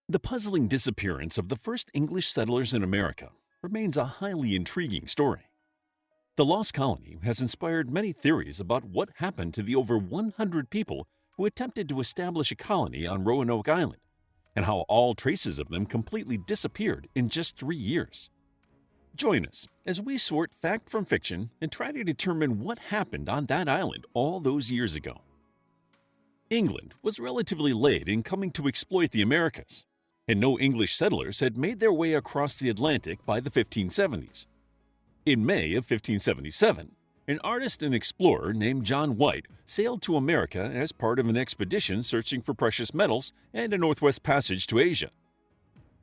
The puzzling disappearance of the first English settlers in America remains a highly intriguing story. The lost colony has inspired many theories about what happened to the over 100 people who attempted to establish a colony on Roanoke Island, and how all traces of them completely disappeared in just 3 years. Join us as we sort fact from fiction and try to determine what happened on that island all those years ago. England was relatively late in coming to exploit the Americas, and no English settlers had made their way across the Atlantic by the 1570s. In May of 1577, an artist and explorer named John White sailed to America as part of an expedition searching for precious metals and a northwest passage to Asia.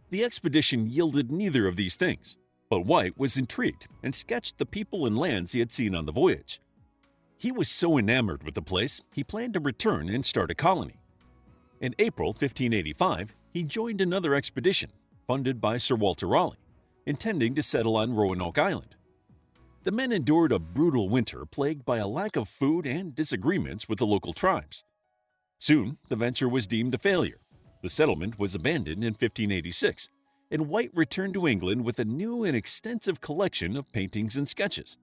The expedition yielded neither of these things, but White was intrigued and sketched the people and lands he had seen on the voyage. He was so enamored with the place, he planned to return and start a colony. In April 1585, he joined another expedition, funded by Sir Walter Raleigh, intending to settle on Roanoke Island. The men endured a brutal winter plagued by a lack of food and disagreements with the local tribes. Soon, the venture was deemed a failure. The settlement was abandoned in 1586, and White returned to England with a new and extensive collection of paintings and sketches.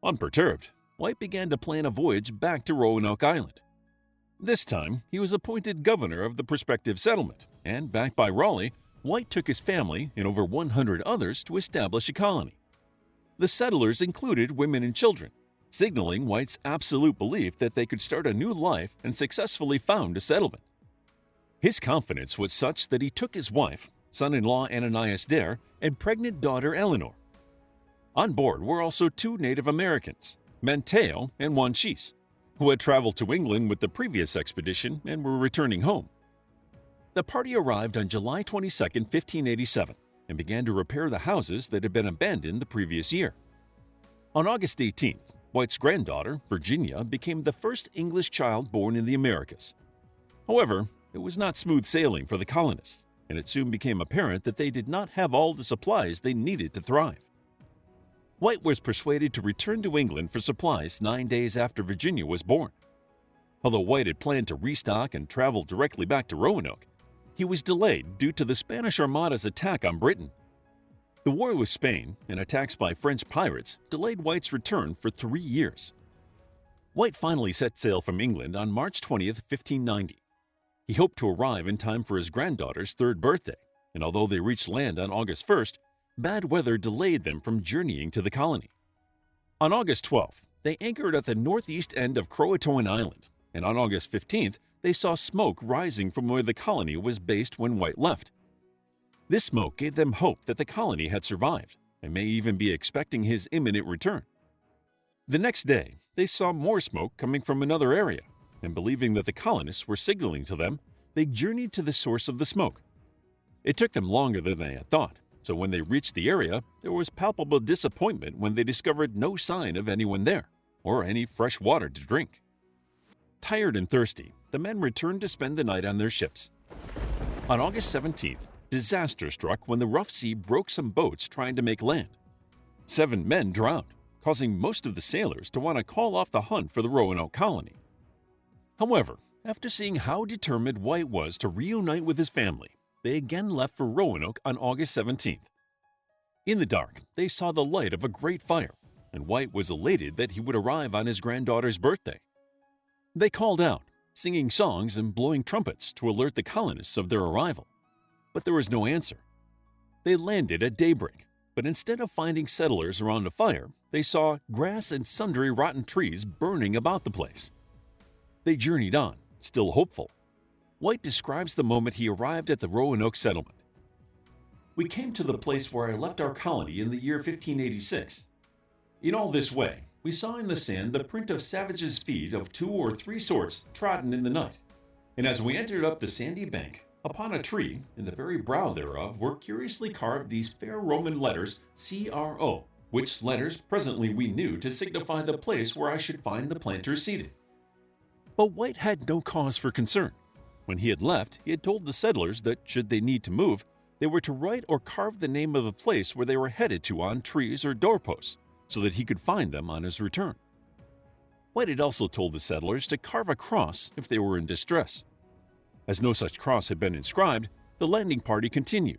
Unperturbed, White began to plan a voyage back to Roanoke Island. This time, he was appointed governor of the prospective settlement, and backed by Raleigh, White took his family and over 100 others to establish a colony. The settlers included women and children, signaling White's absolute belief that they could start a new life and successfully found a settlement. His confidence was such that he took his wife, son-in-law Ananias Dare, and pregnant daughter Eleanor. On board were also two Native Americans, Manteo and Wanchese, who had traveled to England with the previous expedition and were returning home. The party arrived on July 22, 1587, and began to repair the houses that had been abandoned the previous year. On August 18th, White's granddaughter, Virginia, became the first English child born in the Americas. However, it was not smooth sailing for the colonists, and it soon became apparent that they did not have all the supplies they needed to thrive. White was persuaded to return to England for supplies 9 days after Virginia was born. Although White had planned to restock and travel directly back to Roanoke, he was delayed due to the Spanish Armada's attack on Britain. The war with Spain and attacks by French pirates delayed White's return for 3 years. White finally set sail from England on March 20, 1590. He hoped to arrive in time for his granddaughter's 3rd birthday, and although they reached land on August 1st, bad weather delayed them from journeying to the colony. On August 12th, they anchored at the northeast end of Croatoan Island, and on August 15th, they saw smoke rising from where the colony was based when White left. This smoke gave them hope that the colony had survived and may even be expecting his imminent return. The next day, they saw more smoke coming from another area, and believing that the colonists were signaling to them, they journeyed to the source of the smoke. It took them longer than they had thought, so when they reached the area, there was palpable disappointment when they discovered no sign of anyone there, or any fresh water to drink. Tired and thirsty, the men returned to spend the night on their ships. On August 17th, disaster struck when the rough sea broke some boats trying to make land. 7 men drowned, causing most of the sailors to want to call off the hunt for the Roanoke colony. However, after seeing how determined White was to reunite with his family, they again left for Roanoke on August 17th. In the dark, they saw the light of a great fire, and White was elated that he would arrive on his granddaughter's birthday. They called out, singing songs and blowing trumpets to alert the colonists of their arrival. But there was no answer. They landed at daybreak, but instead of finding settlers around a fire, they saw grass and sundry rotten trees burning about the place. They journeyed on, still hopeful. White describes the moment he arrived at the Roanoke settlement. "We came to the place where I left our colony in the year 1586. In all this way, we saw in the sand the print of savages' feet of 2 or 3 sorts trodden in the night. And as we entered up the sandy bank, upon a tree, in the very brow thereof, were curiously carved these fair Roman letters CRO, which letters presently we knew to signify the place where I should find the planters seated." But White had no cause for concern. When he had left, he had told the settlers that should they need to move, they were to write or carve the name of the place where they were headed to on trees or doorposts, so that he could find them on his return. White had also told the settlers to carve a cross if they were in distress. As no such cross had been inscribed, The landing party continued.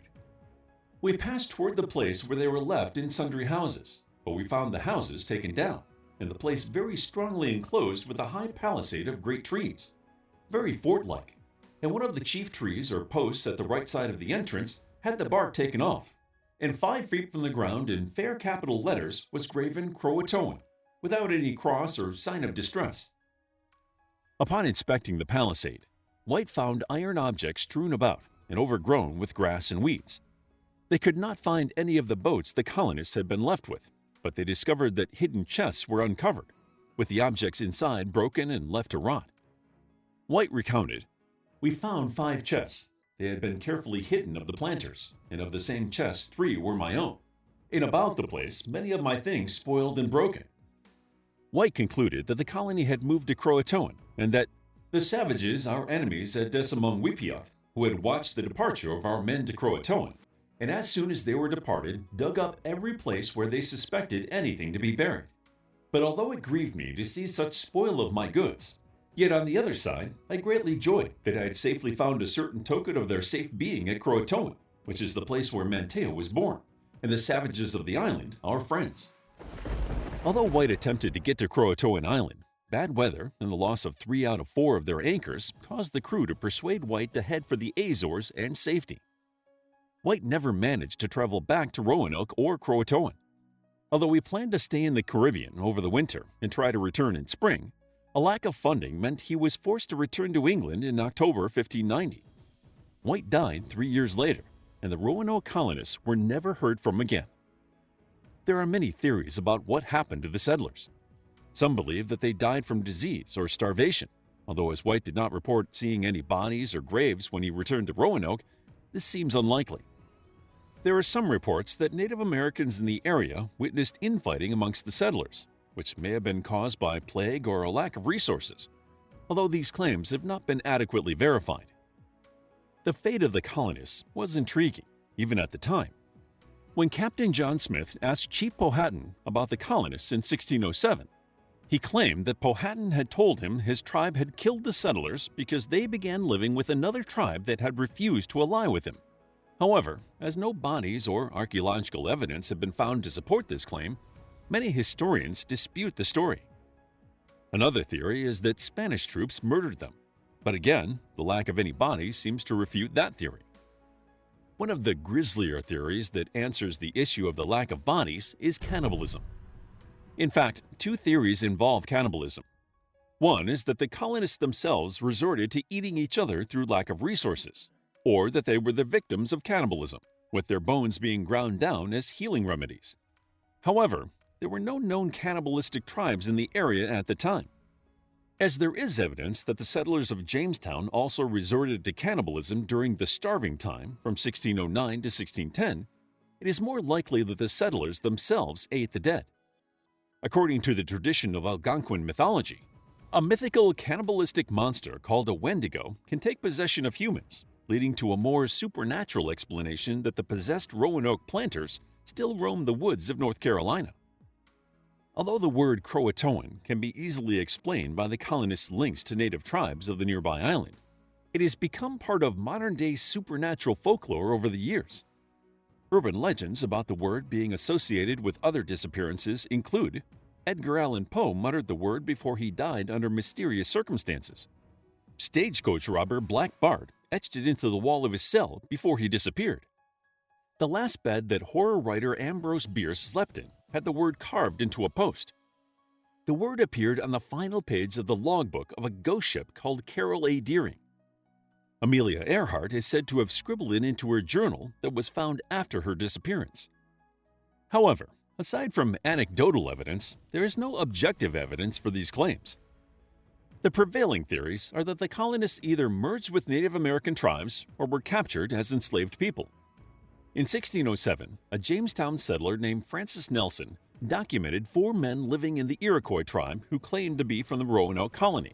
We passed toward the place where they were left in sundry houses, but we found the houses taken down, and the place very strongly enclosed with a high palisade of great trees, very fort-like, and one of the chief trees or posts at the right side of the entrance had the bark taken off, and 5 feet from the ground in fair capital letters was graven Croatoan, without any cross or sign of distress. Upon inspecting the palisade, White found iron objects strewn about and overgrown with grass and weeds. They could not find any of the boats the colonists had been left with, but they discovered that hidden chests were uncovered, with the objects inside broken and left to rot. White recounted, "We found 5 chests. They had been carefully hidden of the planters, and of the same chests 3 were my own. In about the place, many of my things spoiled and broken." White concluded that the colony had moved to Croatoan, and that the savages, our enemies at Desamongwipiak, who had watched the departure of our men to Croatoan, and as soon as they were departed, dug up every place where they suspected anything to be buried. But although it grieved me to see such spoil of my goods, yet on the other side, I greatly joyed that I had safely found a certain token of their safe being at Croatoan, which is the place where Manteo was born, and the savages of the island, our friends. Although White attempted to get to Croatoan Island, bad weather and the loss of 3 out of 4 of their anchors caused the crew to persuade White to head for the Azores and safety. White never managed to travel back to Roanoke or Croatoan. Although he planned to stay in the Caribbean over the winter and try to return in spring, a lack of funding meant he was forced to return to England in October 1590. White died 3 years later, and the Roanoke colonists were never heard from again. There are many theories about what happened to the settlers. Some believe that they died from disease or starvation, although as White did not report seeing any bodies or graves when he returned to Roanoke, this seems unlikely. There are some reports that Native Americans in the area witnessed infighting amongst the settlers, which may have been caused by plague or a lack of resources, although these claims have not been adequately verified. The fate of the colonists was intriguing, even at the time. When Captain John Smith asked Chief Powhatan about the colonists in 1607, he claimed that Powhatan had told him his tribe had killed the settlers because they began living with another tribe that had refused to ally with him. However, as no bodies or archaeological evidence have been found to support this claim, many historians dispute the story. Another theory is that Spanish troops murdered them, but again, the lack of any bodies seems to refute that theory. One of the grislier theories that answers the issue of the lack of bodies is cannibalism. In fact, 2 theories involve cannibalism. One is that the colonists themselves resorted to eating each other through lack of resources, or that they were the victims of cannibalism, with their bones being ground down as healing remedies. However, there were no known cannibalistic tribes in the area at the time. As there is evidence that the settlers of Jamestown also resorted to cannibalism during the Starving Time from 1609 to 1610, it is more likely that the settlers themselves ate the dead. According to the tradition of Algonquin mythology, a mythical cannibalistic monster called a Wendigo can take possession of humans, leading to a more supernatural explanation that the possessed Roanoke planters still roam the woods of North Carolina. Although the word Croatoan can be easily explained by the colonists' links to native tribes of the nearby island, it has become part of modern-day supernatural folklore over the years. Urban legends about the word being associated with other disappearances include Edgar Allan Poe muttered the word before he died under mysterious circumstances. Stagecoach robber Black Bart etched it into the wall of his cell before he disappeared. The last bed that horror writer Ambrose Bierce slept in had the word carved into a post. The word appeared on the final page of the logbook of a ghost ship called Carol A. Deering. Amelia Earhart is said to have scribbled it into her journal that was found after her disappearance. However, aside from anecdotal evidence, there is no objective evidence for these claims. The prevailing theories are that the colonists either merged with Native American tribes or were captured as enslaved people. In 1607, a Jamestown settler named Francis Nelson documented 4 men living in the Iroquois tribe who claimed to be from the Roanoke colony.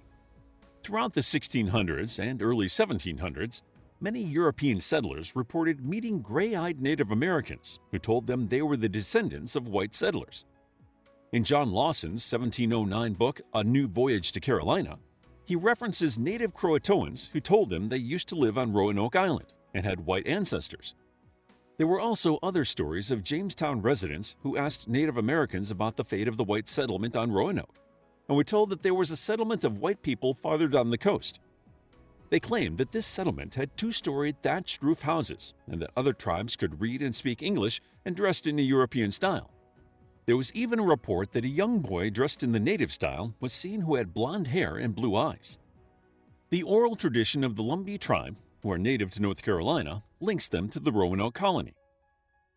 Throughout the 1600s and early 1700s, many European settlers reported meeting gray-eyed Native Americans who told them they were the descendants of white settlers. In John Lawson's 1709 book, A New Voyage to Carolina, he references native Croatoans who told him they used to live on Roanoke Island and had white ancestors. There were also other stories of Jamestown residents who asked Native Americans about the fate of the white settlement on Roanoke, and were told that there was a settlement of white people farther down the coast. They claimed that this settlement had two-storied thatched roof houses and that other tribes could read and speak English and dressed in a European style. There was even a report that a young boy dressed in the native style was seen who had blonde hair and blue eyes. The oral tradition of the Lumbee tribe, who are native to North Carolina, links them to the Roanoke colony.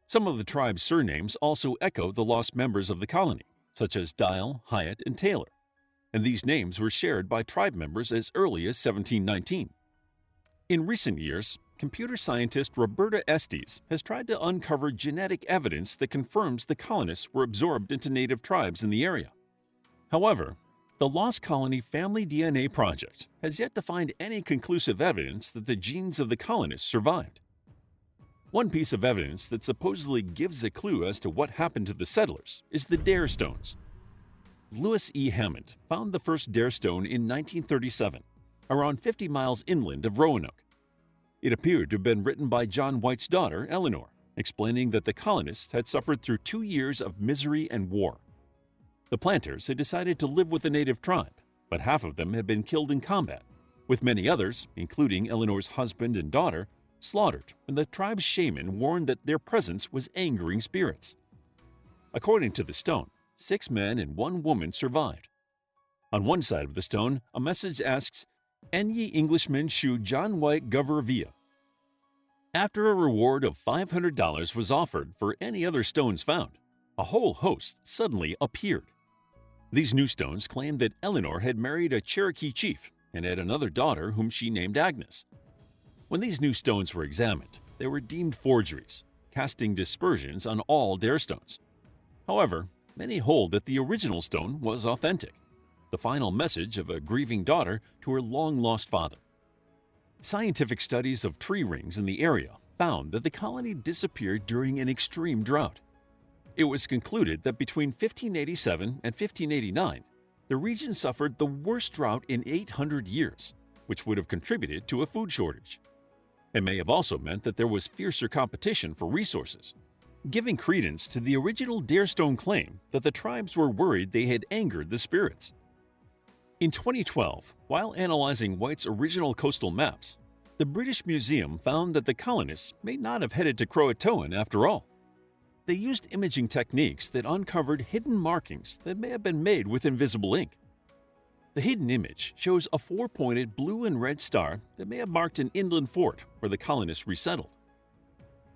Some of the tribe's surnames also echo the lost members of the colony, such as Dial, Hyatt, and Taylor, and these names were shared by tribe members as early as 1719. In recent years, computer scientist Roberta Estes has tried to uncover genetic evidence that confirms the colonists were absorbed into native tribes in the area. However, the Lost Colony Family DNA Project has yet to find any conclusive evidence that the genes of the colonists survived. One piece of evidence that supposedly gives a clue as to what happened to the settlers is the Dare Stones. Lewis E. Hammond found the first Dare Stone in 1937, around 50 miles inland of Roanoke. It appeared to have been written by John White's daughter, Eleanor, explaining that the colonists had suffered through 2 years of misery and war. The planters had decided to live with the native tribe, but half of them had been killed in combat, with many others, including Eleanor's husband and daughter, slaughtered when the tribe's shaman warned that their presence was angering spirits. According to the stone, 6 men and 1 woman survived. On one side of the stone, a message asks, "En ye Englishmen shew John White gover via." After a reward of $500 was offered for any other stones found, a whole host suddenly appeared. These new stones claimed that Eleanor had married a Cherokee chief and had another daughter whom she named Agnes. When these new stones were examined, they were deemed forgeries, casting dispersions on all Dare Stones. However, many hold that the original stone was authentic, the final message of a grieving daughter to her long-lost father. Scientific studies of tree rings in the area found that the colony disappeared during an extreme drought. It was concluded that between 1587 and 1589, the region suffered the worst drought in 800 years, which would have contributed to a food shortage. It may have also meant that there was fiercer competition for resources, giving credence to the original Dare Stone claim that the tribes were worried they had angered the spirits. In 2012, while analyzing White's original coastal maps, the British Museum found that the colonists may not have headed to Croatoan after all. They used imaging techniques that uncovered hidden markings that may have been made with invisible ink. The hidden image shows a 4-pointed blue and red star that may have marked an inland fort where the colonists resettled.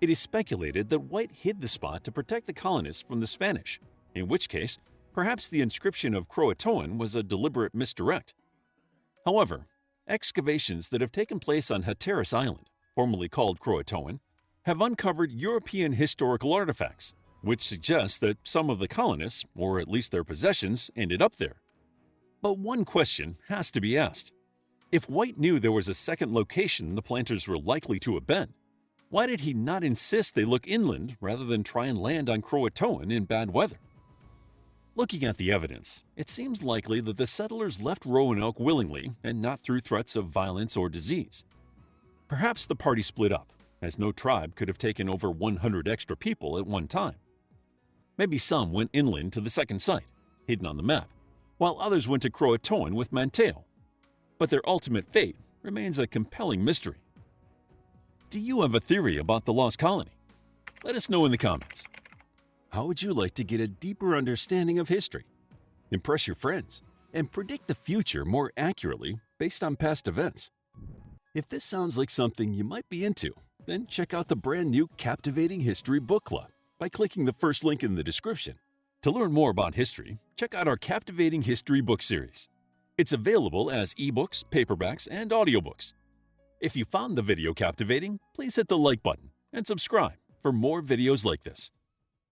It is speculated that White hid the spot to protect the colonists from the Spanish, in which case, perhaps the inscription of Croatoan was a deliberate misdirect. However, excavations that have taken place on Hatteras Island, formerly called Croatoan, have uncovered European historical artifacts, which suggests that some of the colonists, or at least their possessions, ended up there. But one question has to be asked. If White knew there was a second location the planters were likely to have been, why did he not insist they look inland rather than try and land on Croatoan in bad weather? Looking at the evidence, it seems likely that the settlers left Roanoke willingly and not through threats of violence or disease. Perhaps the party split up, as no tribe could have taken over 100 extra people at one time. Maybe some went inland to the second site, hidden on the map, while others went to Croatoan with Manteo. But their ultimate fate remains a compelling mystery. Do you have a theory about the lost colony? Let us know in the comments. How would you like to get a deeper understanding of history, impress your friends, and predict the future more accurately based on past events? If this sounds like something you might be into, then check out the brand new Captivating History Book Club by clicking the first link in the description. To learn more about history, check out our Captivating History book series. It's available as ebooks, paperbacks, and audiobooks. If you found the video captivating, please hit the like button and subscribe for more videos like this.